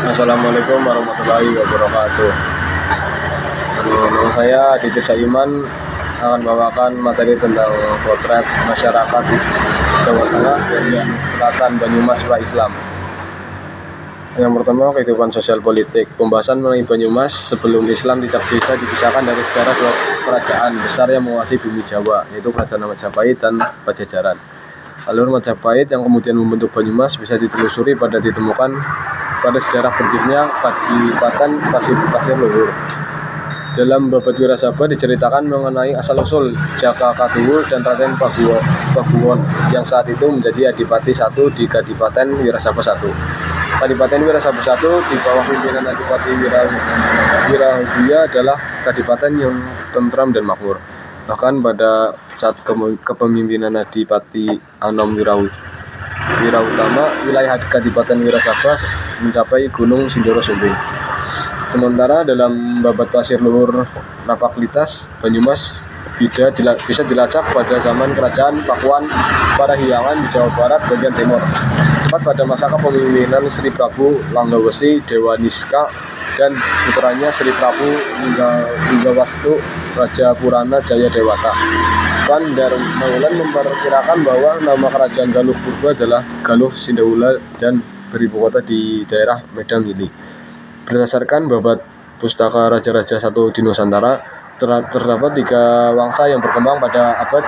Assalamualaikum warahmatullahi wabarakatuh. Nama saya Aditya Saiman akan bawakan materi tentang potret masyarakat Jawa Tengah bagian selatan Banyumas pra-Islam. Yang pertama, kehidupan sosial politik. Pembahasan mengenai Banyumas sebelum Islam tidak bisa dipisahkan dari sejarah dua kerajaan besar yang menguasai bumi Jawa, yaitu Kerajaan Majapahit dan Pajajaran. Alur Majapahit yang kemudian membentuk Banyumas bisa ditelusuri pada ditemukan pada sejarah berdirinya Kadipaten Pasir Luhur. Dalam Babad Wirasaba diceritakan mengenai asal-usul Jaka Katuwul dan Raden Paguwon yang saat itu menjadi Adipati I di Kadipaten Wirasaba I. Kadipaten Wirasaba I di bawah pimpinan Adipati Wirahadiya adalah kadipaten yang tentram dan makmur. Bahkan pada saat kepemimpinan Adipati Anom Wirautama, wilayah Kadipaten Wirasaba mencapai Gunung Sindoro Sumbing. Sementara dalam Babad Pasir Luhur Napaklitas, Banyumas bisa dilacak pada zaman Kerajaan Pakuan Parahyangan di Jawa Barat bagian timur, tepat pada masa kepemimpinan Sri Prabu Langgawesi Dewaniska dan putranya Sri Prabu Ninggawastu Raja Purana Jaya Dewata. Pandar Maulan memperkirakan bahwa nama kerajaan Galuh Purba adalah Galuh Sindawula dan beribu kota di daerah Medang ini. Berdasarkan Babad Pustaka Raja-Raja I di Nusantara, terdapat 3 wangsa yang berkembang pada abad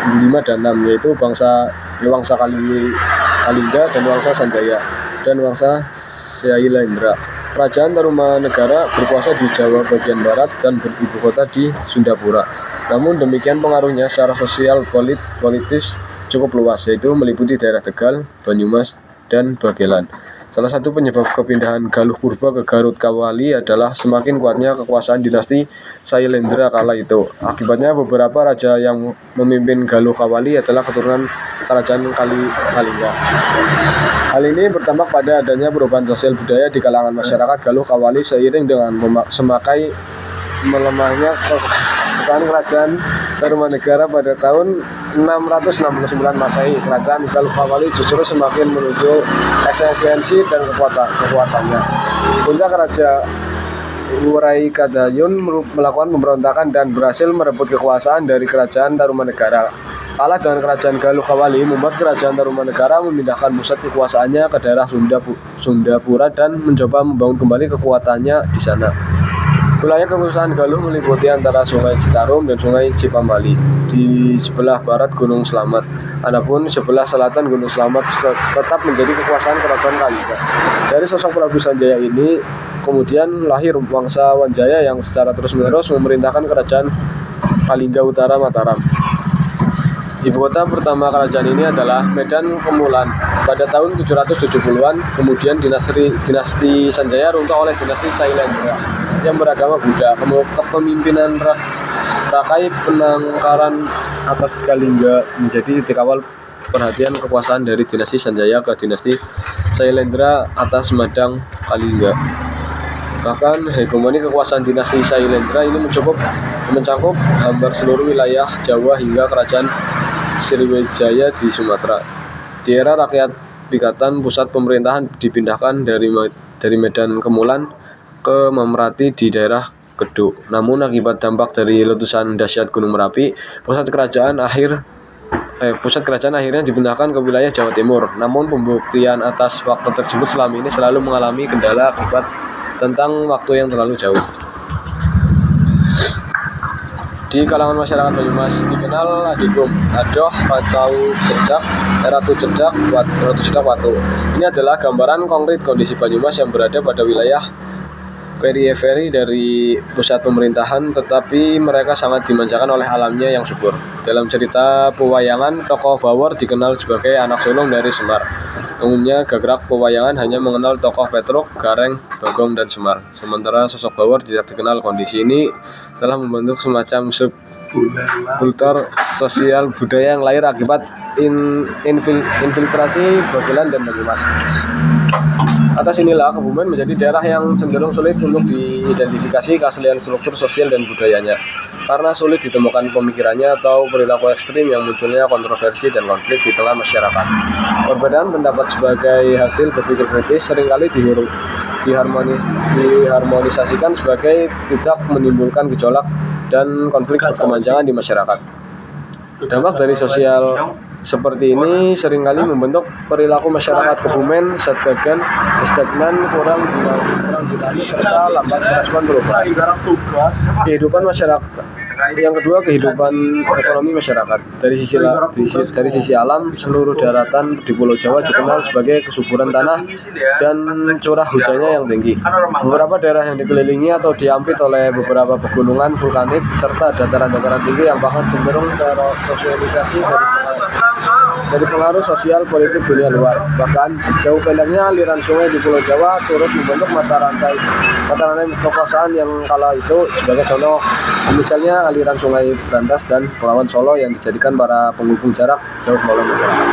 5 dan 6, yaitu Wangsa Kalingga dan Wangsa Sanjaya dan Wangsa Syailendra. Kerajaan Tarumanegara berkuasa di Jawa bagian barat dan beribu kota di Sundapura. Namun demikian pengaruhnya secara sosial politis cukup luas, yaitu meliputi daerah Tegal, Banyumas, dan Bagelan. Salah satu penyebab kepindahan Galuh Purba ke Garut Kawali adalah semakin kuatnya kekuasaan dinasti Syailendra kala itu. Akibatnya beberapa raja yang memimpin Galuh Kawali adalah keturunan kerajaan Kalingga. Hal ini bertampak pada adanya perubahan sosial budaya di kalangan masyarakat Galuh Kawali seiring dengan semakai melemahnya kekuasaan kerajaan Tarumanegara pada tahun 669 Masehi. Kerajaan Galuh Kawali justru semakin menuju eksistensi dan kekuatannya. Puncak Raja Wurai Kadayun melakukan pemberontakan dan berhasil merebut kekuasaan dari kerajaan Tarumanegara. Kalah dengan kerajaan Galuh Kawali membuat kerajaan Tarumanegara memindahkan pusat kekuasaannya ke daerah Sundapura dan mencoba membangun kembali kekuatannya di sana. Wilayah kekuasaan Galuh meliputi antara Sungai Citarum dan Sungai Cipamali. Di sebelah barat Gunung Slamet. Adapun sebelah selatan Gunung Slamet tetap menjadi kekuasaan kerajaan Kalingga. Dari sosok Prabu Sanjaya ini kemudian lahir Wangsa Wanjaya yang secara terus-menerus memerintahkan kerajaan Kalingga Utara Mataram. Ibu kota pertama kerajaan ini adalah Medan Kemulan. Pada tahun 770-an, kemudian dinasti Sanjaya runtuh oleh dinasti Syailendra yang beragama Buddha. Kepemimpinan Rakai Penangkaran atas Kalingga menjadi titik awal perhatian kekuasaan dari dinasti Sanjaya ke dinasti Syailendra atas Madang Kalingga. Bahkan hegemoni kekuasaan dinasti Syailendra ini mencakup hampir seluruh wilayah Jawa hingga kerajaan Sriwijaya di Sumatera. Di era rakyat pikatan, pusat pemerintahan dipindahkan dari Medan Kemulan ke Memerati di daerah Geduk. Namun akibat dampak dari letusan dahsyat Gunung Merapi, pusat kerajaan akhirnya dipindahkan ke wilayah Jawa Timur. Namun pembuktian atas fakta tersebut selama ini selalu mengalami kendala akibat tentang waktu yang terlalu jauh. Di kalangan masyarakat Banyumas dikenal Adikum, Adoh, Patau Cedak, Ratu Cedak, Watu. Ini adalah gambaran konkret kondisi Banyumas yang berada pada wilayah periferi dari pusat pemerintahan, tetapi mereka sangat dimanjakan oleh alamnya yang subur. Dalam cerita pewayangan, tokoh Bawor dikenal sebagai anak sulung dari Semar. Umumnya gagrak pewayangan hanya mengenal tokoh Petruk, Gareng, Bagong, dan Semar. Sementara sosok Bawor tidak dikenal. Kondisi ini telah membentuk semacam subkultur sosial budaya yang lahir akibat infiltrasi Bagelan dan Banyumas. Atas inilah Kebumen menjadi daerah yang cenderung sulit untuk diidentifikasi keaslian struktur sosial dan budayanya. karena sulit ditemukan pemikirannya atau perilaku ekstrim yang munculnya kontroversi dan konflik di tengah masyarakat. Perbedaan pendapat sebagai hasil berpikir kritis seringkali diharmonisasikan sebagai tidak menimbulkan gejolak dan konflik berkepanjangan di masyarakat. Dampak dari sosial seperti ini seringkali membentuk perilaku masyarakat kebumen, stagnan, kurang dinamis, serta lambat merespon perubahan. Kehidupan masyarakat. Yang kedua, kehidupan ekonomi masyarakat. Dari sisi alam, seluruh daratan di Pulau Jawa dikenal sebagai kesuburan tanah dan curah hujannya yang tinggi. Beberapa daerah yang dikelilingi atau diampit oleh beberapa pegunungan vulkanik serta dataran-dataran tinggi yang bahkan cenderung tersosialisasi dari pengaruh sosial politik dunia luar. Bahkan sejauh pendeknya aliran sungai di Pulau Jawa turut membentuk mata rantai kekuasaan yang kala itu. Sebagai contoh, misalnya aliran sungai Brantas dan Bengawan Solo yang dijadikan para penghubung jarak jauh melalui masyarakat.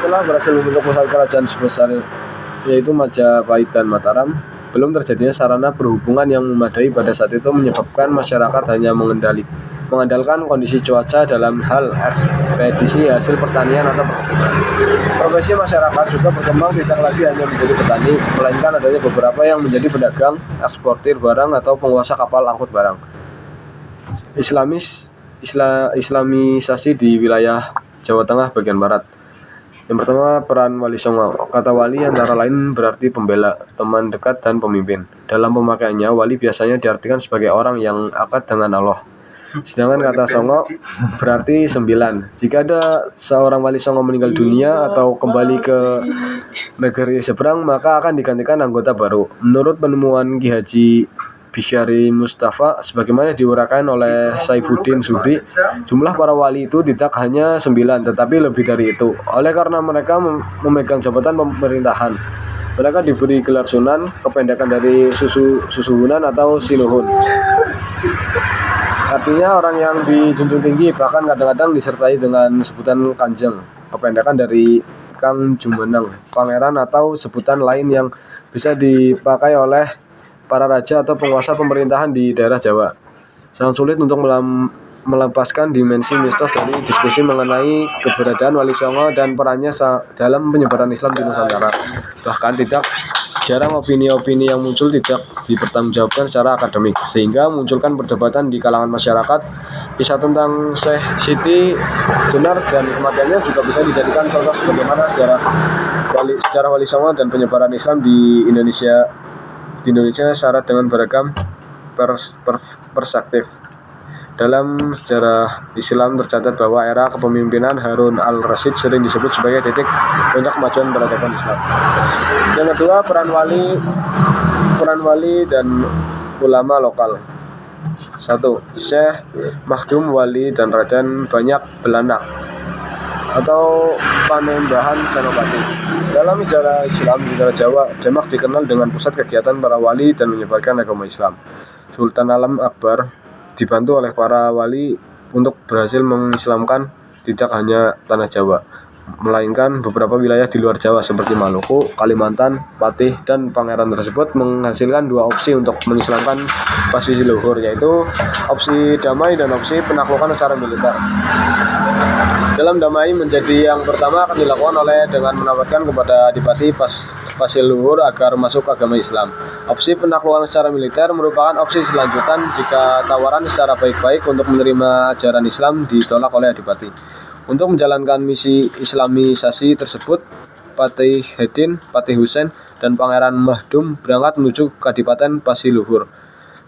Setelah berhasil membentuk pusat kerajaan sebesar yaitu Majapahit dan Mataram, belum terjadinya sarana perhubungan yang memadai pada saat itu menyebabkan masyarakat hanya mengandalkan kondisi cuaca dalam hal ekspedisi hasil pertanian atau perkebunan. Profesi masyarakat juga berkembang tidak lagi hanya menjadi petani, melainkan adanya beberapa yang menjadi pedagang, eksportir barang atau penguasa kapal angkut barang. Islamisasi di wilayah Jawa Tengah bagian barat. Yang pertama, peran Wali Songo. Kata wali antara lain berarti pembela, teman dekat, dan pemimpin. Dalam pemakaiannya, wali biasanya diartikan sebagai orang yang akad dengan Allah. Sedangkan kata Songo berarti 9. Jika ada seorang Wali Songo meninggal dunia atau kembali ke negeri seberang, maka akan digantikan anggota baru. Menurut penemuan Ki Haji Bisyari Mustafa, sebagaimana diuraikan oleh Saifuddin Zuhri, jumlah para wali itu tidak hanya 9, tetapi lebih dari itu. Oleh karena mereka memegang jabatan pemerintahan, mereka diberi gelar sunan, kependekan dari susuhunan atau sinuhun. Artinya orang yang dijunjung tinggi, bahkan kadang-kadang disertai dengan sebutan kanjeng, kependekan dari Kang Jumeneng, pangeran atau sebutan lain yang bisa dipakai oleh para raja atau penguasa pemerintahan di daerah Jawa. Sangat sulit untuk melepaskan dimensi mistos dari diskusi mengenai keberadaan Wali Songo dan perannya dalam penyebaran Islam di Nusantara. Bahkan tidak jarang opini-opini yang muncul tidak dipertanggungjawabkan secara akademik, sehingga munculkan perdebatan di kalangan masyarakat. Kisah tentang Syekh Siti Jenar dan kematiannya juga bisa dijadikan contoh bagaimana sejarah Wali Songo dan penyebaran Islam di Indonesia syarat dengan beragam perspektif. Dalam sejarah Islam tercatat bahwa era kepemimpinan Harun al-Rasyid sering disebut sebagai titik puncak kemajuan peradaban Islam. Yang kedua, peran wali dan ulama lokal. 1. Syekh Makhdum, wali dan Raden Banyak Belanak atau Panembahan Senopati. Dalam sejarah Islam di daerah Jawa, Demak dikenal dengan pusat kegiatan para wali dan menyebarkan agama Islam. Sultan Alam Akbar dibantu oleh para wali untuk berhasil mengislamkan tidak hanya tanah Jawa, melainkan beberapa wilayah di luar Jawa seperti Maluku, Kalimantan, Patih, dan Pangeran tersebut menghasilkan dua opsi untuk mengislamkan posisi luhur, yaitu opsi damai dan opsi penaklukan secara militer. Dalam damai menjadi yang pertama akan dilakukan dengan menawarkan kepada Adipati Pasir Luhur agar masuk agama Islam. Opsi penaklukan secara militer merupakan opsi selanjutan jika tawaran secara baik-baik untuk menerima ajaran Islam ditolak oleh Adipati. Untuk menjalankan misi islamisasi tersebut, Patih Hedin, Patih Husain, dan Pangeran Mahdum berangkat menuju Kadipaten Pasiluhur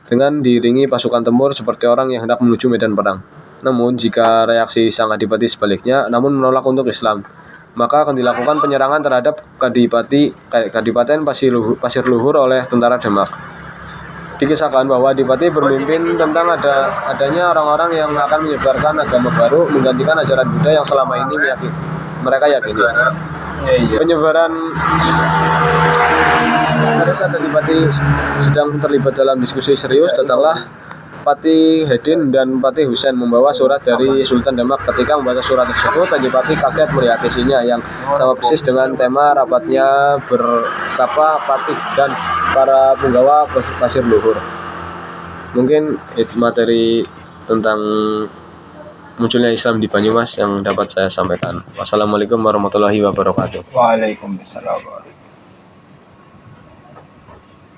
dengan diiringi pasukan tempur seperti orang yang hendak menuju medan perang. Namun, jika reaksi sang adipati sebaliknya, namun menolak untuk Islam, maka akan dilakukan penyerangan terhadap Kadipaten Pasir Luhur oleh tentara Demak. Dikisahkan bahwa Adipati bermimpin tentang adanya orang-orang yang akan menyebarkan agama baru, menggantikan ajaran Buddha yang selama ini mereka yakini. Penyebaran pada saat Adipati sedang terlibat dalam diskusi serius, datanglah Patih Hedin dan Patih Husain membawa surat dari Sultan Demak. Ketika membaca surat tersebut, Adipati kaget melihat isinya yang sama persis dengan tema rapatnya bersapa Patih dan para penggawa Pasir Luhur. Mungkin materi tentang munculnya Islam di Banyumas yang dapat saya sampaikan. Wassalamualaikum warahmatullahi wabarakatuh. Waalaikumsalam.